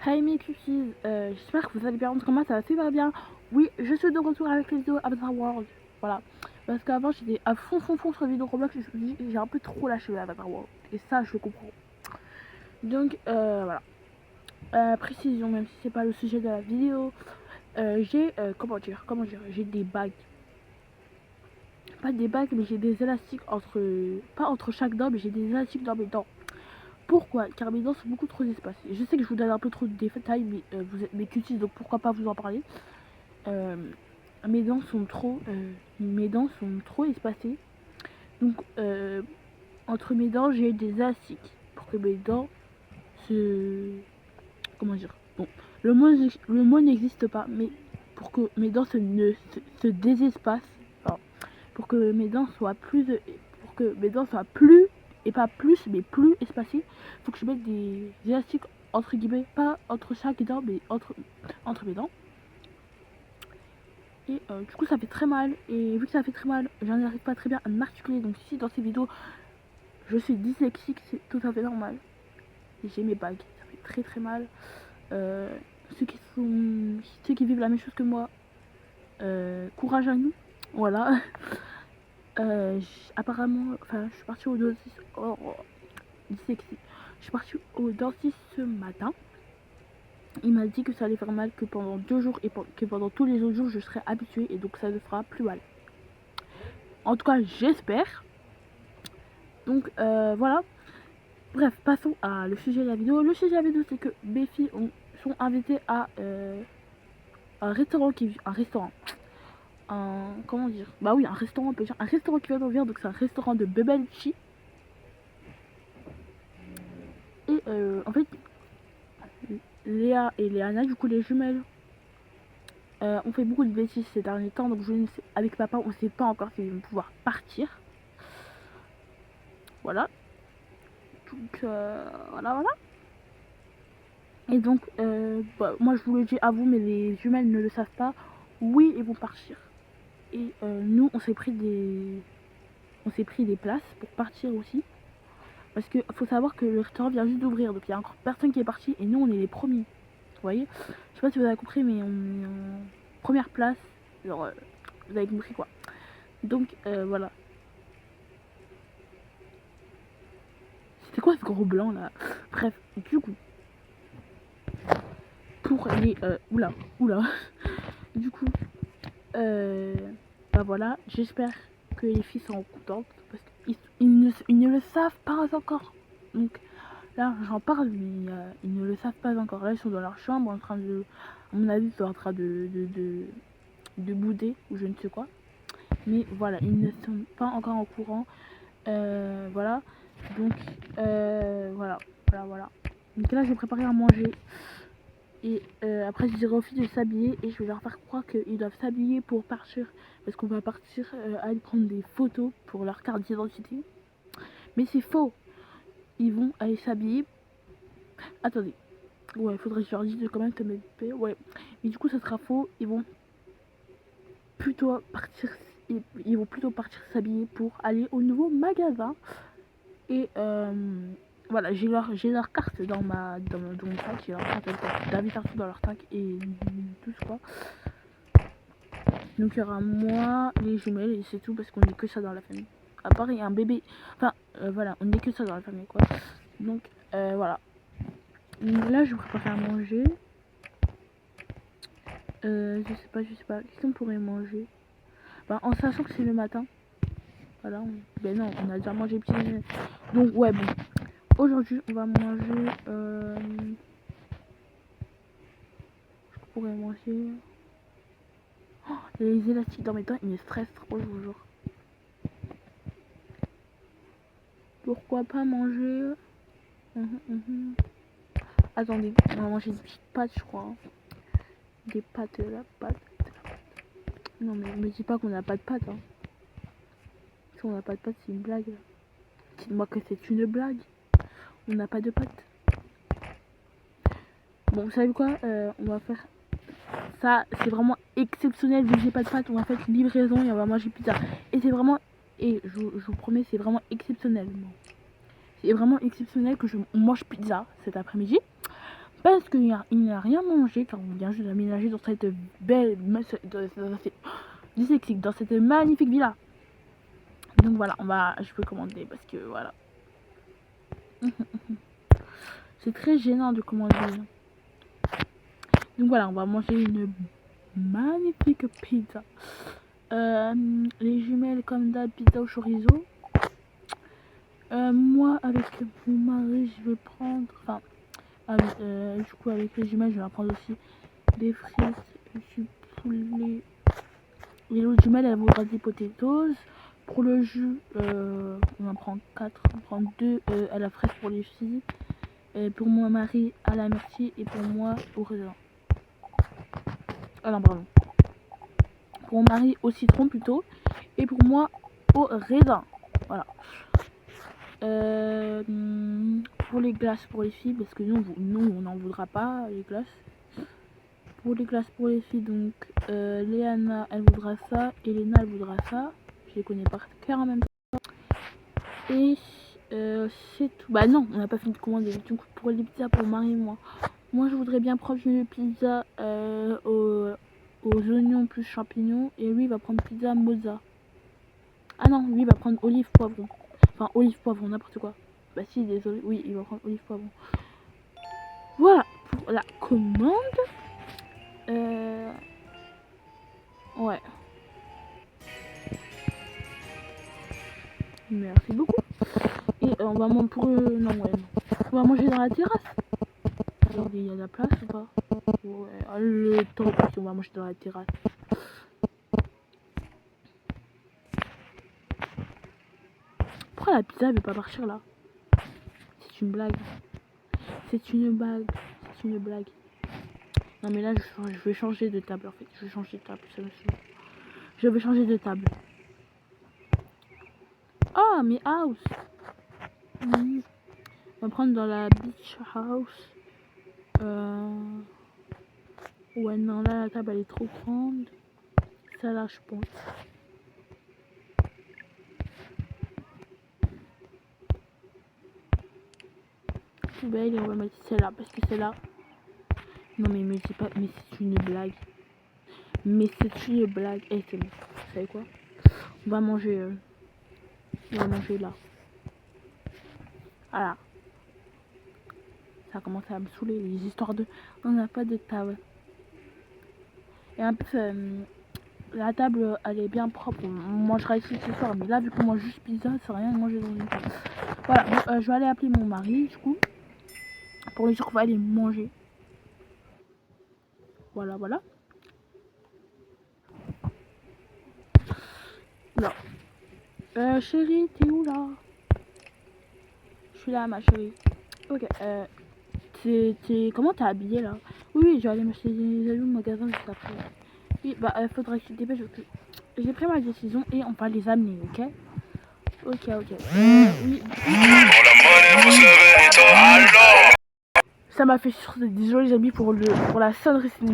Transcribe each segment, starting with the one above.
Hi mes cuties, j'espère que vous allez bien. En tout cas, moi ça va super bien. Oui, je suis de retour avec les vidéos Avatar World. Voilà. Parce qu'avant j'étais à fond sur les vidéos Roblox et je me dis j'ai un peu trop lâché Avatar World. Et ça je le comprends. Donc voilà. Précision, même si c'est pas le sujet de la vidéo. J'ai comment dire, j'ai des bagues. Pas des bagues mais j'ai des élastiques entre. Pas entre chaque dent mais j'ai des élastiques dans mes dents. Pourquoi? Car mes dents sont beaucoup trop espacées. Je sais que je vous donne un peu trop de détails, mais vous êtes mes cuties, donc pourquoi pas vous en parler. Euh, mes dents sont trop espacées. Donc entre mes dents, j'ai des élastiques pour que mes dents se, comment dire, bon, le mot n'existe pas, mais pour que mes dents se désespacent, enfin, pour que mes dents soient plus et pas plus mais plus espacées, faut que je mette des élastiques entre guillemets, pas entre chaque dent mais entre mes dents. Et du coup ça fait très mal, et vu que ça fait très mal, j'en arrive pas très bien à m'articuler. Donc si dans ces vidéos je suis dyslexique, c'est tout à fait normal. Et j'ai mes bagues, ça fait très très mal. Ceux qui vivent la même chose que moi, courage à nous. Voilà. Apparemment, enfin, je suis partie au dentiste. Oh, dyslexique. Je suis partie au dentiste ce matin. Il m'a dit que ça allait faire mal que pendant 2 jours et que pendant tous les autres jours je serais habituée et donc ça ne fera plus mal. En tout cas, j'espère. Donc voilà. Bref, passons à le sujet de la vidéo. Le sujet de la vidéo, c'est que mes filles sont invitées à un restaurant comment dire, bah oui, un restaurant, on peut dire un restaurant qui vient d'ouvrir. Donc c'est un restaurant de bubble tea. Et en fait, Léa et Léana, du coup les jumelles, ont fait beaucoup de bêtises ces derniers temps. Donc je ne sais, avec papa, on ne sait pas encore s'ils vont pouvoir partir. Voilà. Donc voilà. Et donc bah, moi je vous le dis à vous, mais les jumelles ne le savent pas. Oui, ils vont partir. Et nous, on s'est pris des places pour partir aussi. Parce qu'il faut savoir que le restaurant vient juste d'ouvrir. Donc il y a encore personne qui est parti. Et nous, on est les premiers. Vous voyez? Je sais pas si vous avez compris, mais on est en première place. Genre, vous avez compris quoi. Donc voilà. C'était quoi ce gros blanc là? Bref, du coup. Pour les. Oula. Du coup. Bah voilà. J'espère que les filles seront contentes. Parce qu'ils ne le savent pas encore. Donc là, j'en parle, mais ils ne le savent pas encore. Là, ils sont dans leur chambre en train de. À mon avis, ils sont en train de bouder ou je ne sais quoi. Mais voilà, ils ne sont pas encore au courant. Voilà. Donc, voilà. Donc là, je vais préparer à manger. Et après, je dirai aux filles de s'habiller. Et je vais leur faire croire qu'ils doivent s'habiller pour partir. Parce qu'on va partir aller prendre des photos pour leur carte d'identité. Mais c'est faux. Ils vont aller s'habiller. Attendez. Ouais, il faudrait que je leur dise de quand même te mettre paix. Ouais. Mais du coup, ça sera faux. Ils vont plutôt partir s'habiller pour aller au nouveau magasin. Et voilà, j'ai leur carte dans mon sac. J'ai leur carte d'invitation dans leur sac et tout ce quoi. Donc il y aura moi, les jumelles et c'est tout parce qu'on est que ça dans la famille. À part il y a un bébé. Enfin voilà, on est que ça dans la famille quoi. Donc voilà. Donc, là je vais préparer à manger. Je sais pas. Qu'est-ce qu'on pourrait manger? Bah, en sachant que c'est le matin. Voilà. Ben non, on a déjà mangé petit déjeuner. Donc ouais bon. Aujourd'hui on va manger. Je pourrais manger. Oh, les élastiques dans mes dents, ils me stressent trop, je vous jure. Pourquoi pas manger. Attendez, on va manger des petites pâtes, je crois. Des pâtes, la pâte. Non, mais me dis pas qu'on n'a pas de pâtes. Hein. Si on n'a pas de pâtes, c'est une blague. Dites-moi que c'est une blague. On n'a pas de pâtes. Bon, vous savez quoi? On va faire. Ça, c'est vraiment exceptionnel. Vu que j'ai pas de pâtes, on va faire une livraison et on va manger pizza. Et c'est vraiment. Et je vous promets, c'est vraiment exceptionnel. C'est vraiment exceptionnel que on mange pizza cet après-midi. parce qu'il n'a rien mangé car on vient juste d'aménager dans cette belle, dyslexique, dans cette magnifique villa. Donc voilà, je peux commander parce que voilà. C'est très gênant de commander. Donc voilà, on va manger une magnifique pizza. Les jumelles comme d'hab, pizza au chorizo. Moi avec mon mari, je vais prendre, enfin, du coup avec les jumelles, je vais prendre aussi des frites, du poulet. Et l'autre jumelle, elle voudra des potatoes. Pour le jus, on en prend 4, on prend 2 à la fraise pour les filles. Pour mon mari à la myrtille et pour moi au raisin. Ah non, pardon. Pour mon mari au citron plutôt et pour moi au raisin. Voilà. Pour les glaces pour les filles, parce que nous on n'en voudra pas les glaces. Pour les glaces pour les filles, donc Léana elle voudra ça et Léna elle voudra ça. Je les connais par cœur en même temps. Et c'est tout. Bah non, on n'a pas fini de commander. Donc pour les pizzas pour Marie et moi. Moi je voudrais bien prendre une pizza aux oignons plus champignons. Et lui il va prendre pizza mozza. Ah non, lui il va prendre olive poivron. Enfin olive poivron, n'importe quoi. Bah si, désolé. Oui, il va prendre olive poivron. Voilà pour la commande. Ouais. Merci beaucoup. Et on va manger pour non ouais. On va manger dans la terrasse. Regardez, il y a de la place ou pas? Ouais, le temps parce qu'on va manger dans la terrasse. Pourquoi la pizza elle veut pas partir là? C'est une blague. C'est une blague. C'est une blague. Non mais là je vais changer de table en fait. Je vais changer de table. Ça me saoule. Je vais changer de table. Ah mais house. On va prendre dans la beach house. Ouais non là la table elle est trop grande. Ça là je pense. Poubelle et on va mettre celle-là parce que celle-là. Non mais me dis pas. Mais c'est une blague. Mais c'est une blague. Eh c'est bon. Vous savez quoi? On va manger là. Voilà. Ça commence à me saouler les histoires de. On n'a pas de table. Et un peu la table elle est bien propre. On mangera ici ce soir. Mais là vu qu'on mange juste pizza, c'est rien de manger dans une table. Voilà. Bon, je vais aller appeler mon mari du coup. Pour lui dire qu'on va aller manger. Voilà, voilà. Là. Chérie, t'es où là? Je suis là, ma chérie. Ok, comment t'es habillée là? Oui, je vais aller m'acheter des habits au magasin juste après. Oui, bah, faudra que tu te dépêches. J'ai pris ma décision et on va les amener, ok? Ok. Oui. Ça m'a fait sur des jolis amis pour la sonnerie. C'est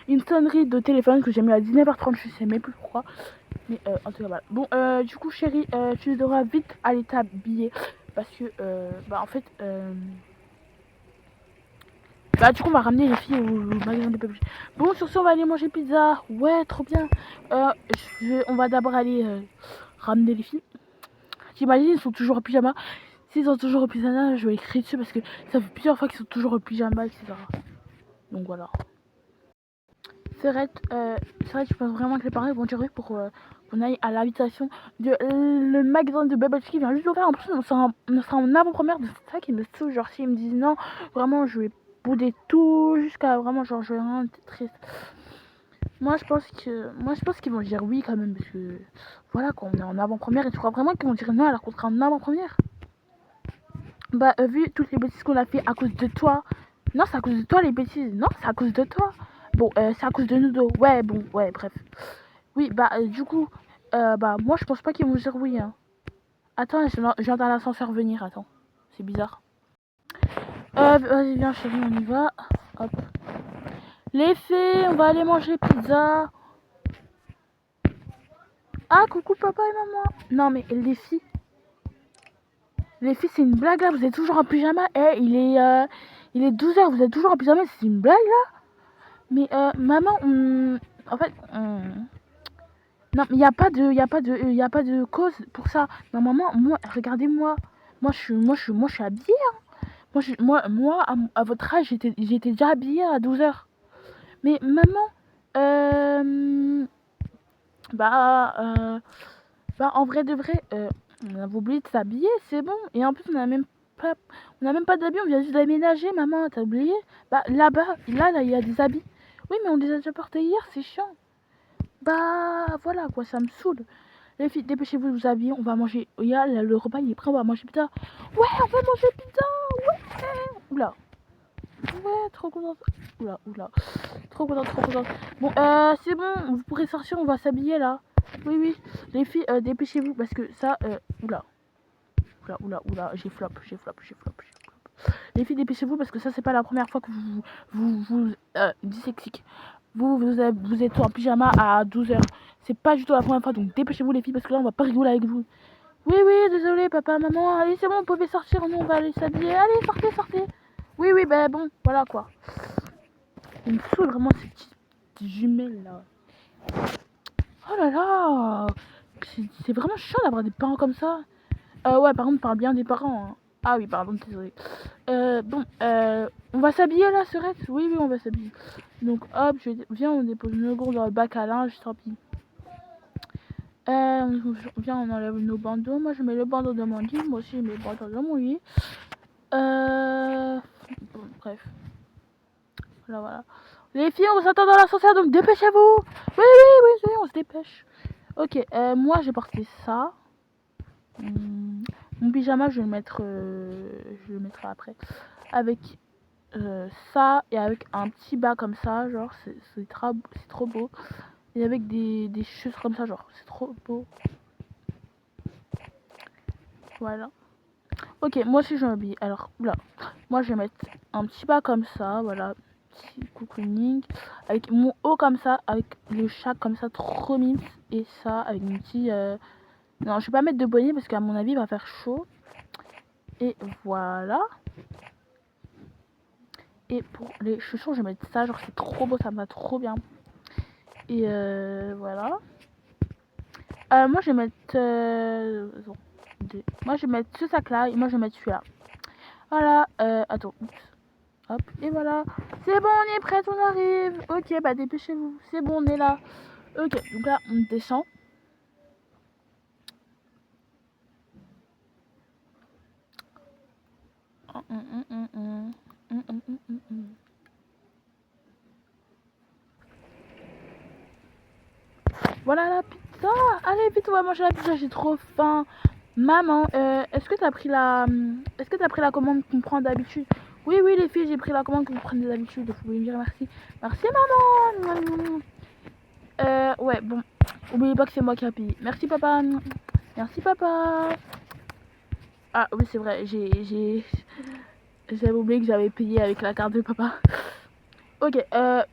une sonnerie de téléphone que j'ai mis à 19h30. Je sais même plus pourquoi. Mais en tout cas, voilà. Bon, du coup, chérie, tu devras vite aller t'habiller. Parce que, en fait, du coup, on va ramener les filles au magasin de PUBG. Bon, sur ce, on va aller manger pizza. Ouais, trop bien. On va d'abord aller ramener les filles. J'imagine, ils sont toujours en pyjama. S'ils sont toujours en pyjama, je vais écrire dessus parce que ça fait plusieurs fois qu'ils sont toujours en pyjama, etc. Donc voilà. C'est vrai, je pense vraiment que les parents vont dire oui pour qu'on aille à l'invitation de le magasin de Bubble Tea qui vient juste d'ouvrir. En plus, on sera en avant-première de ça qui me saoule. Genre, s'ils me disent non, vraiment, je vais bouder tout jusqu'à vraiment, genre, je vais vraiment être triste. Moi, je pense qu'ils vont dire oui quand même parce que voilà, quand on est en avant-première, et tu crois vraiment qu'ils vont dire non alors qu'on sera en avant-première? Bah, vu toutes les bêtises qu'on a fait à cause de toi. Non, c'est à cause de toi les bêtises. Non, c'est à cause de toi. Bon, c'est à cause de nous deux. Ouais, bon, ouais, bref. Oui, du coup, moi, je pense pas qu'ils vont dire oui, hein. Attends, j'entends l'ascenseur venir, attends. C'est bizarre. Vas-y, viens, chérie, on y va. Hop. Les filles, on va aller manger pizza. Ah, coucou, papa et maman. Non, mais les filles. Les filles, c'est une blague, là. Vous êtes toujours en pyjama. Il est Il est 12h, vous êtes toujours en pyjama, c'est une blague là? Mais maman, en fait, non, mais y a pas de cause pour ça. Non, maman, moi, regardez-moi. Moi, je suis habillée. Moi, à votre âge, j'étais déjà habillée à 12h. Mais maman, euh, bah, en vrai de vrai, on avait oublié de s'habiller, c'est bon. Et en plus, on n'a même pas d'habits, on vient juste d'aménager, maman, t'as oublié? Bah, là-bas, là, il y a des habits. Oui, mais on les a déjà portés hier, c'est chiant. Bah, voilà, quoi, ça me saoule. Les filles, dépêchez-vous de vous habiller, on va manger. Le repas, il est prêt, on va manger pizza. Ouais, on va manger pizza, ouais. Oula, ouais, trop contente. Oula, trop contente. Bon, c'est bon, vous pourrez sortir, on va s'habiller, là. Oui, les filles, dépêchez-vous, parce que ça, oula, j'ai flop. Les filles, dépêchez-vous, parce que ça, c'est pas la première fois que vous dyslexique. Vous êtes en pyjama à 12h. C'est pas du tout la première fois, donc dépêchez-vous, les filles, parce que là, on va pas rigoler avec vous. Oui, désolé, papa, maman, allez, c'est bon, vous pouvez sortir, nous, on va aller s'habiller. Allez, sortez. Oui, ben bon, voilà, quoi. Il me saoule vraiment ces petites jumelles, là. Oh là là, c'est vraiment chiant d'avoir des parents comme ça. Ouais, par contre, parle bien des parents. Hein. Ah oui, pardon, désolé. Bon, on va s'habiller là, Serette? Oui, on va s'habiller. Donc, hop, viens, on dépose nos gourdes dans le bac à linge, tant pis. Viens, on enlève nos bandeaux. Moi, je mets le bandeau de mon lit. Moi aussi, je mets le bandeau de mon lit. Bon, bref. Voilà. Les filles, on s'attend dans l'ascenseur, donc dépêchez-vous. Oui, on se dépêche. Ok, moi, j'ai porté ça. Mon pyjama, je vais le mettrai après. Avec ça et avec un petit bas comme ça, genre c'est trop beau. Et avec des chaussures comme ça, genre c'est trop beau. Voilà. Ok, moi aussi je vais m'habiller. Alors, là, moi je vais mettre un petit bas comme ça, voilà. Petit cocooning. Avec mon haut comme ça, avec le chat comme ça, trop mime. Et ça, avec une petite... Non, je vais pas mettre de bonnet parce qu'à mon avis, il va faire chaud. Et voilà. Et pour les chaussures, je vais mettre ça, genre c'est trop beau, ça me va trop bien. Et voilà. Moi je vais mettre... moi je vais mettre ce sac là et moi je vais mettre celui-là. Voilà, attends. Hop, et voilà. C'est bon, on est prêt, on arrive. Ok, bah dépêchez-vous. C'est bon, on est là. Ok, donc là, on descend. Voilà la pizza. Allez, vite, on va manger la pizza. J'ai trop faim. Maman, est-ce que t'as pris la commande qu'on prend d'habitude? Oui, les filles, j'ai pris la commande qu'on prend d'habitude. Vous pouvez me dire merci. Merci, maman. Ouais, bon. Oubliez pas que c'est moi qui ai payé. Merci, papa. Merci, papa. Ah, oui, c'est vrai. J'avais oublié que j'avais payé avec la carte de papa. Ok,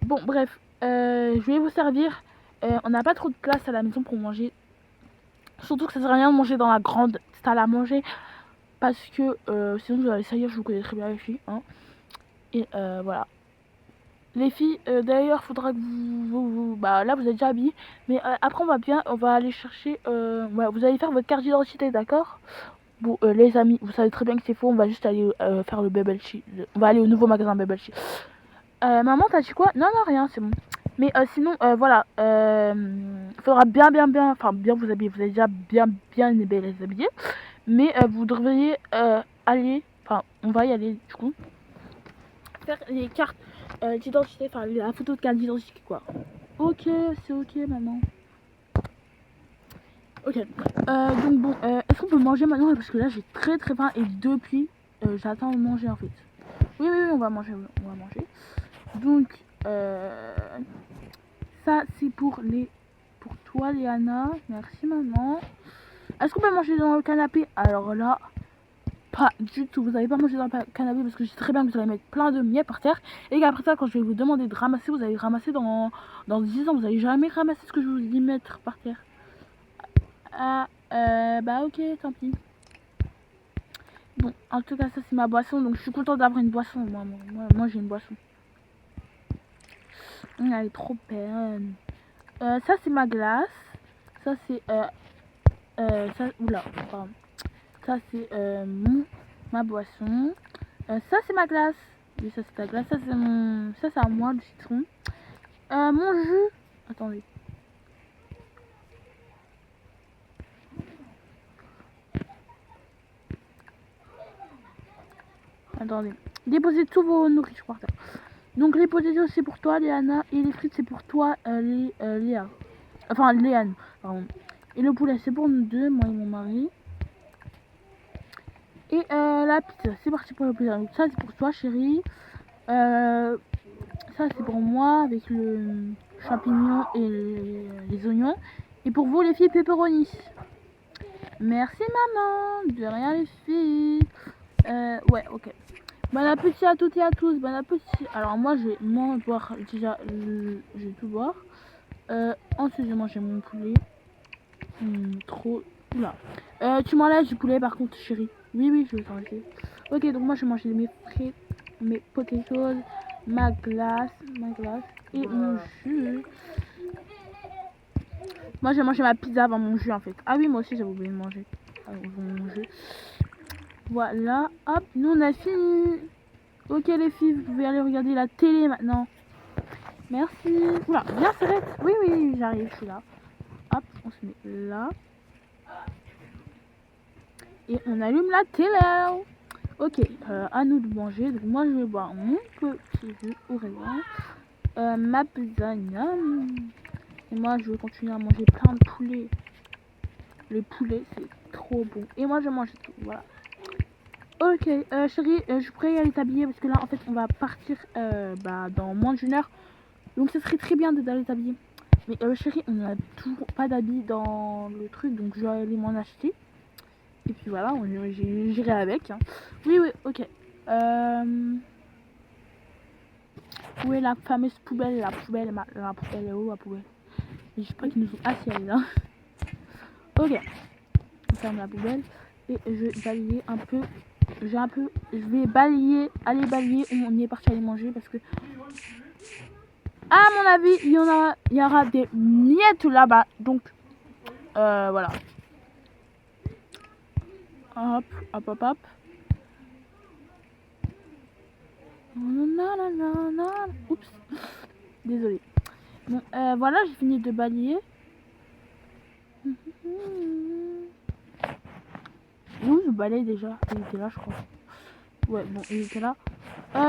bon, bref. Je vais vous servir. On n'a pas trop de place à la maison pour manger. Surtout que ça sert à rien de manger dans la grande salle à manger. Parce que sinon vous allez salir, je vous connais très bien les filles. Hein. Et voilà. Les filles, d'ailleurs, faudra que bah là vous êtes déjà habillés. Mais après on va aller chercher. Ouais, vous allez faire votre carte d'identité, d'accord? Bon, les amis, vous savez très bien que c'est faux. On va juste aller faire le Bubble Tea. On va aller au nouveau magasin Bubble Tea. Maman, t'as dit quoi? Non, rien, c'est bon. Mais sinon, voilà. Faudra bien, enfin bien vous habiller. Vous avez déjà bien les habiller. Mais vous devriez aller, enfin on va y aller du coup, faire les cartes d'identité, enfin la photo de carte d'identité quoi. Ok, c'est ok maman. Ok, donc bon, est-ce qu'on peut manger maintenant parce que là j'ai très faim et depuis j'attends de manger en fait. Oui, on va manger. Donc ça c'est pour toi Léana, merci maman. Est-ce qu'on peut manger dans le canapé? Alors là, pas du tout, vous n'allez pas manger dans le canapé parce que je sais très bien que vous allez mettre plein de miettes par terre et qu'après ça quand je vais vous demander de ramasser, vous allez ramasser dans 10 ans, vous n'allez jamais ramasser ce que je vous dis mettre par terre. Bah ok, tant pis. Bon, en tout cas, ça c'est ma boisson, donc je suis contente d'avoir une boisson. Moi j'ai une boisson. Elle est trop belle. Ça c'est ma glace. Ça c'est ça, oula, pardon. Ça c'est ma boisson. Ça c'est ma glace. Oui, ça c'est ta glace. Ça c'est mon, ça c'est à moi le citron. Mon jus. Attendez. Attendez. Déposez tous vos nourritures par terre. Donc les potatoes c'est pour toi Léana et les frites c'est pour toi Léa. Enfin Léane, pardon. Et le poulet c'est pour nous deux, moi et mon mari. Et la pizza, c'est parti pour la pizza. Donc ça c'est pour toi chérie. Ça c'est pour moi avec le champignon et les oignons. Et pour vous les filles pepperoni. Merci maman. De rien les filles. Ouais ok. Bon appétit à toutes et à tous, bon appétit. Alors moi je vais boire déjà, je vais tout boire. Ensuite je vais manger mon poulet. Trop. Oula. Tu m'enlèves du poulet par contre chérie. Oui je vais t'enlever. Ok donc moi je vais manger mes frites, mes potatoes, ma glace et mon jus. Moi je vais manger ma pizza avant mon jus en fait. Ah oui moi aussi j'avais oublié de manger. Mon jus. Voilà, hop, nous on a fini. Ok les filles, vous pouvez aller regarder la télé maintenant. Merci. Oula, bien serré. Oui, j'arrive, je suis là. Hop, on se met là. Et on allume la télé. Ok, à nous de manger. Donc moi je vais boire mon petit jus au raisin. Ma pizza. Et moi je vais continuer à manger plein de poulet. Le poulet c'est trop bon. Et moi je mange tout, voilà. Ok, chérie, je pourrais y aller t'habiller parce que là en fait on va partir dans moins d'une heure. Donc ce serait très bien d'aller t'habiller. Mais chérie, on n'a toujours pas d'habits dans le truc, donc je vais aller m'en acheter. Et puis voilà, j'irai avec. Hein. Oui, ok. Où est la fameuse poubelle? La poubelle est où la poubelle? Et je crois qu'ils nous ont assis elle est là. Ok. On ferme la poubelle. Et je vais balayer un peu. Je vais balayer. Aller balayer. On y est parti aller manger parce que. À mon avis, il y aura des miettes là-bas. Donc, voilà. Hop. Oups. Désolée. Bon, voilà, j'ai fini de balayer. Où je balaye déjà? Il était là, je crois. Ouais, bon, il était là.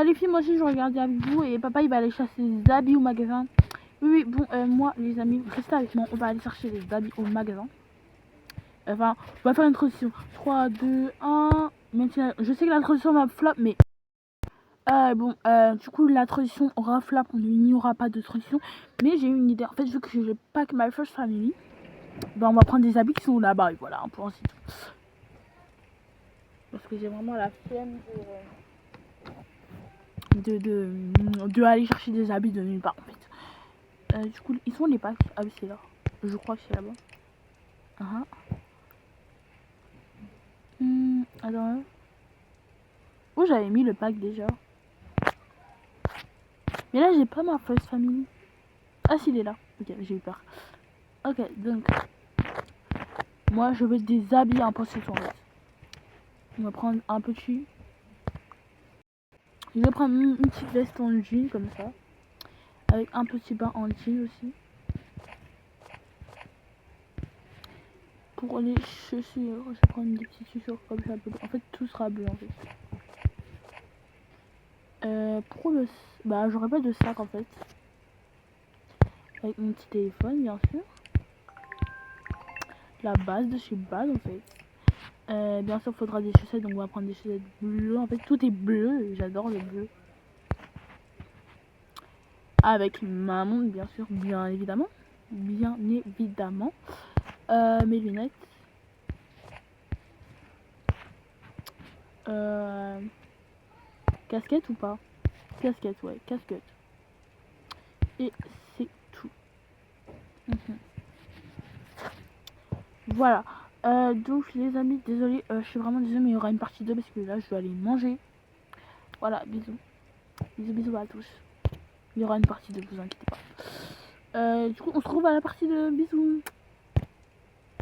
Les filles, moi aussi, je regardais avec vous. Et papa, il va aller chercher des habits au magasin. Oui, bon, moi, les amis, restez avec moi. On va aller chercher des habits au magasin. Enfin, on va faire une transition. 3, 2, 1. Même si je sais que la transition va flop, mais... du coup, la transition aura flop. Il n'y aura pas de transition. Mais j'ai eu une idée. En fait, vu que je pack my first family, on va prendre des habits qui sont là-bas. Et voilà, pour ainsi dire. Parce que j'ai vraiment la flemme de aller chercher des habits de nulle part, en fait. Du coup, ils sont les packs. Ah oui, c'est là. Je crois que c'est là-bas. Attends. Où j'avais mis le pack déjà? Mais là, j'ai pas ma first family. Ah, si, il est là. Ok, j'ai eu peur. Ok, donc. Moi, je veux des habits en possession. On va prendre un petit. Je vais prendre une petite veste en jean, comme ça. Avec un petit bain en jean aussi. Pour les chaussures, je vais prendre des petites chaussures comme ça. En fait, tout sera bleu, en fait. Pour le... Bah, j'aurais pas de sac, en fait. Avec mon petit téléphone, bien sûr. La base de chez Bad, en fait. Bien sûr, il faudra des chaussettes, donc on va prendre des chaussettes bleues. En fait, tout est bleu, j'adore le bleu. Avec ma montre, bien sûr, bien évidemment. Mes lunettes. Casquette ou pas? Casquette, ouais, casquette. Et c'est tout. Voilà. Donc les amis, désolé, je suis vraiment désolée, mais il y aura une partie 2 parce que là je dois aller manger. Voilà, bisous. Bisous, bisous à tous. Il y aura une partie 2, vous inquiétez pas. Du coup, on se retrouve à la partie 2. Bisous.